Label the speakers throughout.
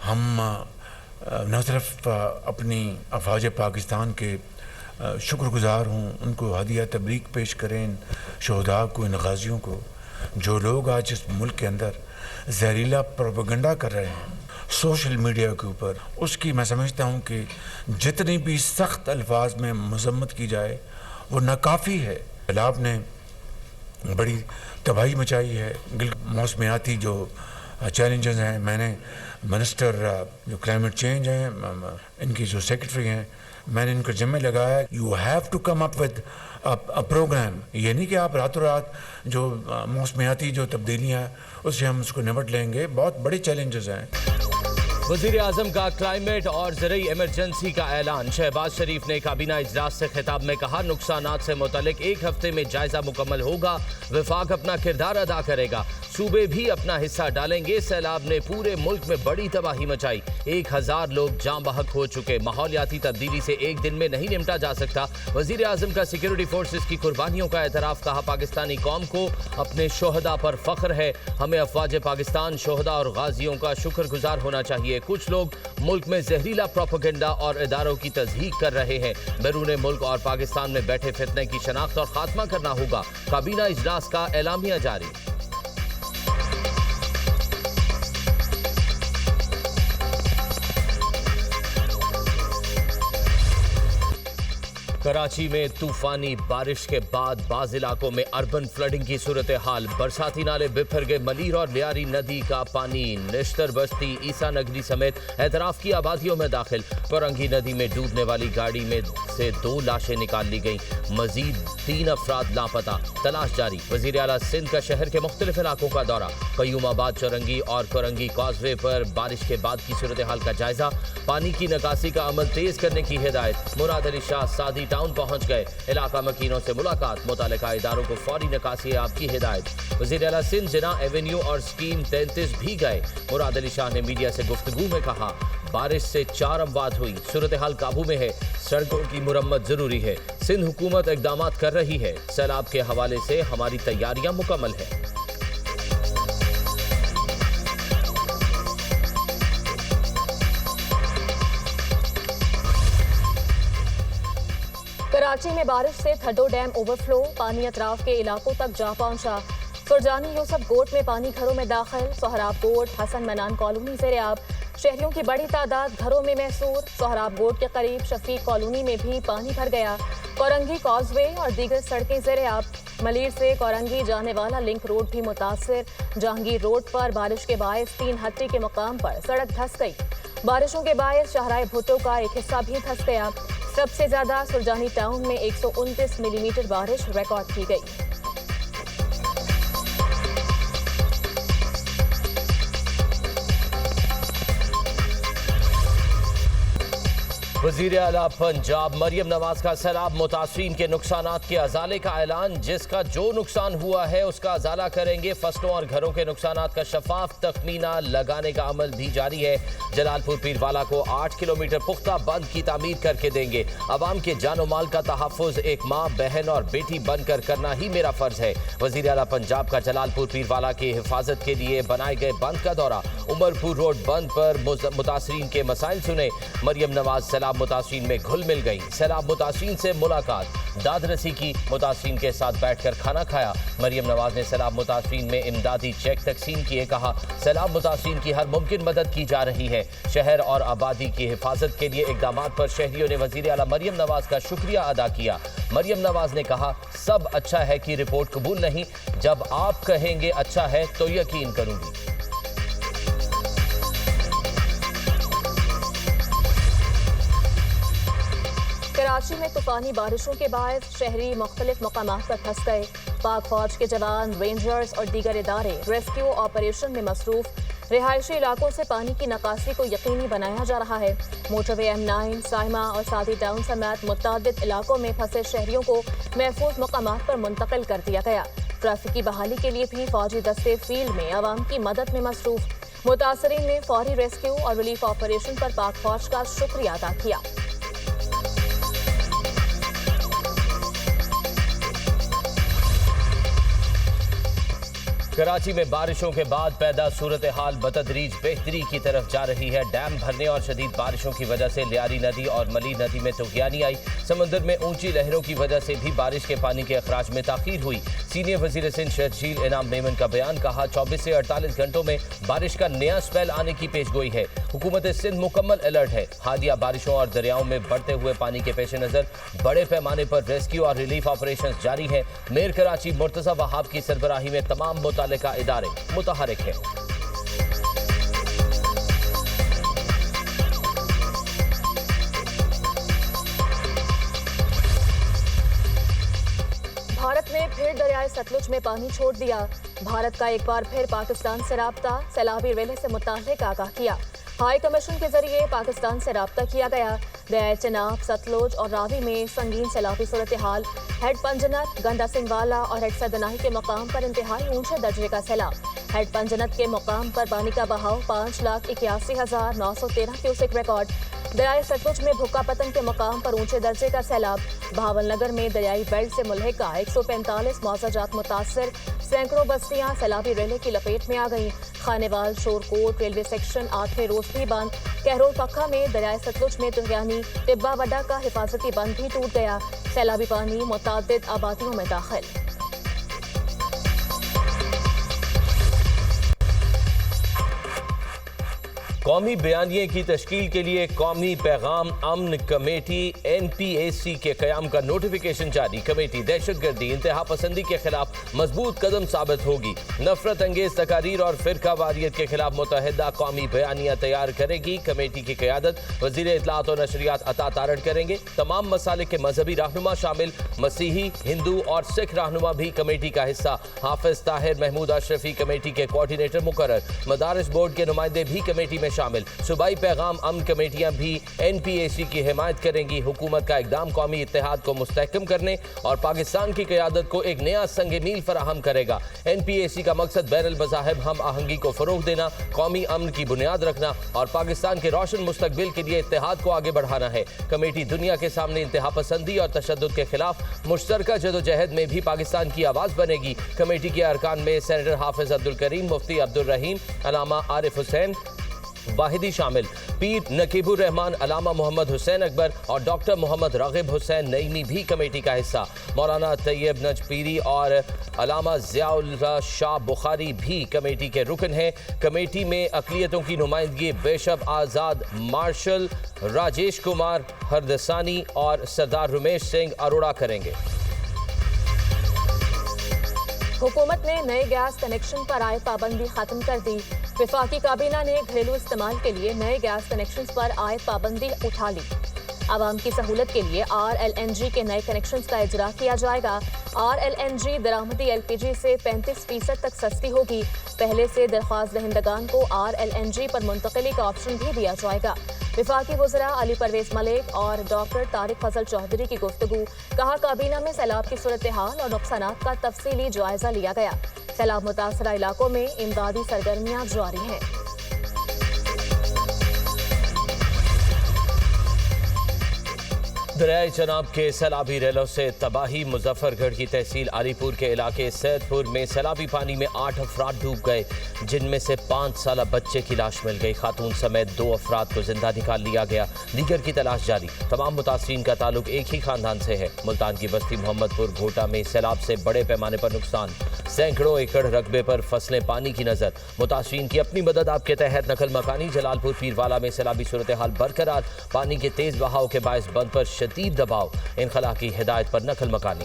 Speaker 1: ہم نہ صرف اپنی افواج پاکستان کے شکر گزار ہوں، ان کو ہدیہ تبریک پیش کریں، ان شہداء کو، ان غازیوں کو، جو لوگ آج اس ملک کے اندر زہریلا پروپیگنڈا کر رہے ہیں سوشل میڈیا کے اوپر، اس کی میں سمجھتا ہوں کہ جتنی بھی سخت الفاظ میں مذمت کی جائے وہ ناکافی ہے۔ سیلاب نے بڑی تباہی مچائی ہے، موسمیاتی جو چیلنجز ہیں، میں نے منسٹر جو کلائمیٹ چینج ہیں، ان کی جو سیکرٹری ہیں، میں نے ان کو ذمہ لگایا you have to come up with programme. یہ نہیں کہ آپ راتوں رات جو موسمیاتی جو تبدیلیاں ہیں اس سے ہم اس کو نمٹ لیں گے، بہت بڑے چیلنجز ہیں۔
Speaker 2: وزیر اعظم کا کلائمیٹ اور زرعی ایمرجنسی کا اعلان۔ شہباز شریف نے کابینہ اجلاس سے خطاب میں کہا نقصانات سے متعلق 1 ہفتے میں جائزہ مکمل ہوگا، وفاق اپنا کردار ادا کرے گا، صوبے بھی اپنا حصہ ڈالیں گے۔ سیلاب نے پورے ملک میں بڑی تباہی مچائی، 1000 لوگ جاں بحق ہو چکے، ماحولیاتی تبدیلی سے ایک دن میں نہیں نمٹا جا سکتا۔ وزیر اعظم کا سیکیورٹی فورسز کی قربانیوں کا اعتراف، کہا پاکستانی قوم کو اپنے شہداء پر فخر ہے، ہمیں افواج پاکستان، شہداء اور غازیوں کا شکر گزار ہونا چاہیے۔ کچھ لوگ ملک میں زہریلا پروپیگنڈا اور اداروں کی تضحیق کر رہے ہیں، بیرون ملک اور پاکستان میں بیٹھے فتنے کی شناخت اور خاتمہ کرنا ہوگا۔ کابینہ اجلاس کا اعلامیہ جاری۔ کراچی میں طوفانی بارش کے بعد بعض علاقوں میں اربن فلڈنگ کی صورتحال، برساتی نالے بپھر گئے، ملیر اور لیاری ندی کا پانی نشتر بستی، عیسیٰ نگری سمیت اعتراف کی آبادیوں میں داخل۔ کورنگی ندی میں ڈوبنے والی گاڑی میں سے 2 لاشیں نکال لی گئیں، مزید 3 افراد لاپتہ، تلاش جاری۔ وزیر اعلیٰ سندھ کا شہر کے مختلف علاقوں کا دورہ، قیوم آباد، چورنگی اور کورنگی کازوے پر بارش کے بعد کی صورتحال کا جائزہ، پانی کی نکاسی کا عمل تیز کرنے کی ہدایت۔ مراد علی شاہ سعدی ٹاؤن پہنچ گئے، علاقہ مکینوں سے ملاقات، متعلقہ اداروں کو فوری نکاسی آپ کی ہدایت۔ وزیر اعلیٰ سندھ جناح ایونیو اور اسکیم 33 بھی گئے۔ مراد علی شاہ نے میڈیا سے گفتگو میں کہا بارش سے 4 اموات ہوئی، صورتحال قابو میں ہے، سڑکوں کی مرمت ضروری ہے، سندھ حکومت اقدامات کر رہی ہے، سیلاب کے حوالے سے ہماری تیاریاں مکمل ہیں۔
Speaker 3: کراچی میں بارش سے تھڈو ڈیم اوور فلو، پانی اطراف کے علاقوں تک جا پہنچا۔ فرجانی یوسف گوٹ میں پانی گھروں میں داخل، سہراب گوٹ، حسن منان کالونی زیر آب، شہریوں کی بڑی تعداد گھروں میں محصور۔ سہراب گوٹ کے قریب شفیق کالونی میں بھی پانی بھر گیا، کورنگی کازوے اور دیگر سڑکیں زیر آب۔ ملیر سے کورنگی جانے والا لنک روڈ بھی متاثر، جہانگیر روڈ پر بارش کے باعث 3 ہٹی کے مقام پر سڑک دھس گئی، بارشوں کے باعث شاہراہ بھٹو کا ایک حصہ بھی دھس گیا۔ سب سے زیادہ سرجانی ٹاؤن میں 129 ملی میٹر بارش ریکارڈ کی گئی۔
Speaker 2: وزیر اعلیٰ پنجاب مریم نواز کا سیلاب متاثرین کے نقصانات کے ازالے کا اعلان، جس کا جو نقصان ہوا ہے اس کا ازالہ کریں گے، فصلوں اور گھروں کے نقصانات کا شفاف تخمینہ لگانے کا عمل بھی جاری ہے۔ جلال پور پیروالا کو 8 کلومیٹر پختہ بند کی تعمیر کر کے دیں گے، عوام کے جان و مال کا تحفظ ایک ماں، بہن اور بیٹی بن کر کرنا ہی میرا فرض ہے۔ وزیر اعلیٰ پنجاب کا جلال پور پیروالا کی حفاظت کے لیے بنائے گئے بند کا دورہ، عمر پور روڈ بند پر متاثرین کے مسائل سنے۔ مریم نواز سیلاب متاثرین میں گھل مل گئی، سیلاب متاثرین سے ملاقات، داد رسی کی، متاثرین کے ساتھ بیٹھ کر کھانا کھایا۔ مریم نواز نے سیلاب متاثرین میں امدادی چیک تقسیم کیے، کہا سیلاب متاثرین کی ہر ممکن مدد کی جا رہی ہے۔ شہر اور آبادی کی حفاظت کے لیے اقدامات پر شہریوں نے وزیر اعلیٰ مریم نواز کا شکریہ ادا کیا۔ مریم نواز نے کہا سب اچھا ہے کی رپورٹ قبول نہیں، جب آپ کہیں گے اچھا ہے تو یقین کروں گی۔
Speaker 3: کراچی میں طوفانی بارشوں کے باعث شہری مختلف مقامات پر پھنس گئے، پاک فوج کے جوان، رینجرز اور دیگر ادارے ریسکیو آپریشن میں مصروف۔ رہائشی علاقوں سے پانی کی نکاسی کو یقینی بنایا جا رہا ہے۔ موٹر وے M9، سائمہ اور سعدی ٹاؤن سمیت متعدد علاقوں میں پھنسے شہریوں کو محفوظ مقامات پر منتقل کر دیا گیا۔ ٹریفک کی بحالی کے لیے بھی فوجی دستے فیلڈ میں عوام کی مدد میں مصروف۔ متاثرین نے فوری ریسکیو اور ریلیف آپریشن پر پاک فوج کا شکریہ ادا کیا۔
Speaker 2: کراچی میں بارشوں کے بعد پیدا صورتحال بتدریج بہتری کی طرف جا رہی ہے۔ ڈیم بھرنے اور شدید بارشوں کی وجہ سے لیاری ندی اور ملی ندی میں طغیانی آئی۔ سمندر میں اونچی لہروں کی وجہ سے بھی بارش کے پانی کے اخراج میں تاخیر ہوئی۔ سینئر وزیر سندھ شرجیل انعام میمن کا بیان، کہا 24 سے 48 گھنٹوں میں بارش کا نیا سپیل آنے کی پیش گوئی ہے۔ حکومت سندھ مکمل الرٹ ہے۔ حالیہ بارشوں اور دریاؤں میں بڑھتے ہوئے پانی کے پیش نظر بڑے پیمانے پر ریسکیو اور ریلیف آپریشنز جاری ہیں۔ میئر کراچی مرتضی وہاب کی سربراہی میں تمام متعلقہ ادارے متحرک ہیں۔
Speaker 3: بھارت نے پھر دریائے ستلج میں پانی چھوڑ دیا۔ بھارت کا ایک بار پھر پاکستان سے رابطہ، سیلابی ریلے سے متعلق آگاہ کیا۔ ہائی کمیشن کے ذریعے پاکستان سے رابطہ کیا گیا۔ دریائے چناب، ستلج اور راوی میں سنگین سیلابی صورتحال۔ ہیڈ پنجنت، گنڈا سنگوالا اور ہیڈ سدنائی کے مقام پر انتہائی اونچے درجے کا سیلاب۔ ہیڈ پنجنت کے مقام پر پانی کا بہاؤ 5,81,913 کیوسک ریکارڈ۔ دریائے ستلج میں بھکا پتن کے مقام پر اونچے درجے کا سیلاب۔ بہاول نگر میں دریائی بیلٹ سے ملحقہ 145 معاوضہ جات متاثر، سینکڑوں بستیاں سیلابی ریلے کی لپیٹ میں آ گئیں۔ خانیوال، شورکوٹ ریلوے سیکشن 8ویں روزبی باندھ، کہرول پکھا میں دریائے ستلج میں طغیانی، ٹبا وڈا کا حفاظتی بند بھی ٹوٹ گیا۔ سیلابی پانی متعدد آبادیوں میں داخل۔
Speaker 2: قومی بیانیے کی تشکیل کے لیے قومی پیغام امن کمیٹی NPAC کے قیام کا نوٹیفیکیشن جاری۔ کمیٹی دہشت گردی، انتہا پسندی کے خلاف مضبوط قدم ثابت ہوگی۔ نفرت انگیز تقاریر اور فرقہ واریت کے خلاف متحدہ قومی بیانیہ تیار کرے گی۔ کمیٹی کی قیادت وزیر اطلاعات و نشریات عطا تارڑ کریں گے۔ تمام مسالک کے مذہبی رہنما شامل، مسیحی، ہندو اور سکھ رہنما بھی کمیٹی کا حصہ۔ حافظ طاہر محمود اشرفی کمیٹی کے کوارڈینیٹر مقرر۔ مدارس بورڈ کے نمائندے بھی کمیٹی میں شامل۔ صوبائی پیغام امن کمیٹیاں بھی NPAC کی حمایت کریں گی۔ حکومت کا اقدام قومی اتحاد کو مستحکم کرنے اور پاکستان کی قیادت کو ایک نیا سنگ میل فراہم کرے گا۔ NPAC کا مقصد بین المذاہب ہم آہنگی کو فروغ دینا، قومی امن کی بنیاد رکھنا اور پاکستان کے روشن مستقبل کے لیے اتحاد کو آگے بڑھانا ہے۔ کمیٹی دنیا کے سامنے انتہا پسندی اور تشدد کے خلاف مشترکہ جدوجہد میں بھی پاکستان کی آواز بنے گی۔ کمیٹی کے ارکان میں سینیٹر حافظ عبدالکریم، مفتی عبدالرحیم، علامہ عارف حسین واحدی شامل، پیر نقیب الرحمان، علامہ محمد حسین اکبر اور ڈاکٹر محمد راغب حسین نعیمی بھی کمیٹی کا حصہ۔ مولانا طیب نجپیری اور علامہ ضیاء اللہ شاہ بخاری بھی کمیٹی کے رکن ہیں۔ کمیٹی میں اقلیتوں کی نمائندگی بیشب آزاد، مارشل راجیش کمار ہردسانی اور سردار رمیش سنگھ اروڑا کریں گے۔
Speaker 3: حکومت نے نئے گیس کنیکشن پر عائد پابندی ختم کر دی۔ وفاقی کابینہ نے گھریلو استعمال کے لیے نئے گیس کنیکشنز پر عائد پابندی اٹھا لی۔ عوام کی سہولت کے لیے RLNG کے نئے کنیکشنز کا اجرا کیا جائے گا۔ RLNG درآمدی LPG سے 35% تک سستی ہوگی۔ پہلے سے درخواست دہندگان کو RLNG پر منتقلی کا آپشن بھی دیا جائے گا۔ وفاقی وزراء علی پرویز ملک اور ڈاکٹر طارق فضل چودھری کی گفتگو، کہا کابینہ میں سیلاب کی صورتحال اور نقصانات کا تفصیلی جائزہ لیا گیا۔ سیلاب متاثرہ علاقوں میں امدادی سرگرمیاں جاری ہیں۔
Speaker 2: دریائے چناب کے سیلابی ریلوں سے تباہی۔ مظفر گڑھ کی تحصیل علی پور کے علاقے سید پور میں سیلابی پانی میں 8 افراد ڈوب گئے، جن میں سے 5 سالہ بچے کی لاش مل گئی۔ خاتون سمیت 2 افراد کو زندہ نکال لیا گیا، دیگر کی تلاش جاری۔ تمام متاثرین کا تعلق ایک ہی خاندان سے ہے۔ ملتان کی بستی محمد پور گھوٹا میں سیلاب سے بڑے پیمانے پر نقصان، سینکڑوں ایکڑ رقبے پر فصلیں پانی کی نظر۔ متاثرین کی اپنی مدد آپ کے تحت نقل مکانی۔ جلال پور پیروالا میں سیلابی صورتحال برقرار، پانی کے تیز بہاؤ کے باعث بند پر شدید دباؤ، انخلا کی ہدایت پر نقل مکانی۔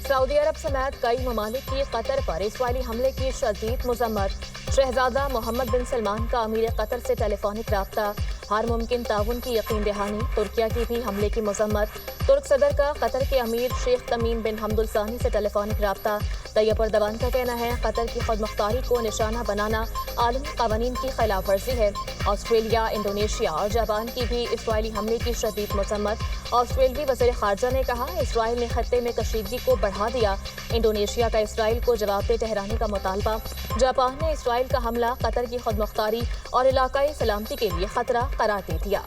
Speaker 3: سعودی عرب سمیت کئی ممالک کی قطر پر اسرائیلی حملے کی شدید مذمت۔ شہزادہ محمد بن سلمان کا امیر قطر سے ٹیلی فونک رابطہ، ہر ممکن تعاون کی یقین دہانی۔ ترکیہ کی بھی حملے کی مذمت۔ ترک صدر کا قطر کے امیر شیخ تمیم بن حمد الثانی سے ٹیلی فونک رابطہ۔ طیب اردوان کا کہنا ہے قطر کی خود مختاری کو نشانہ بنانا عالمی قوانین کی خلاف ورزی ہے۔ آسٹریلیا، انڈونیشیا اور جاپان کی بھی اسرائیلی حملے کی شدید مذمت۔ آسٹریلوی وزیر خارجہ نے کہا اسرائیل نے خطے میں کشیدگی کو بڑھا دیا۔ انڈونیشیا کا اسرائیل کو جواب دہ ٹھہرانے کا مطالبہ۔ جاپان نے اسرائیل کا حملہ قطر کی خود مختاری اور علاقائی سلامتی کے لیے خطرہ قرار دے دیا۔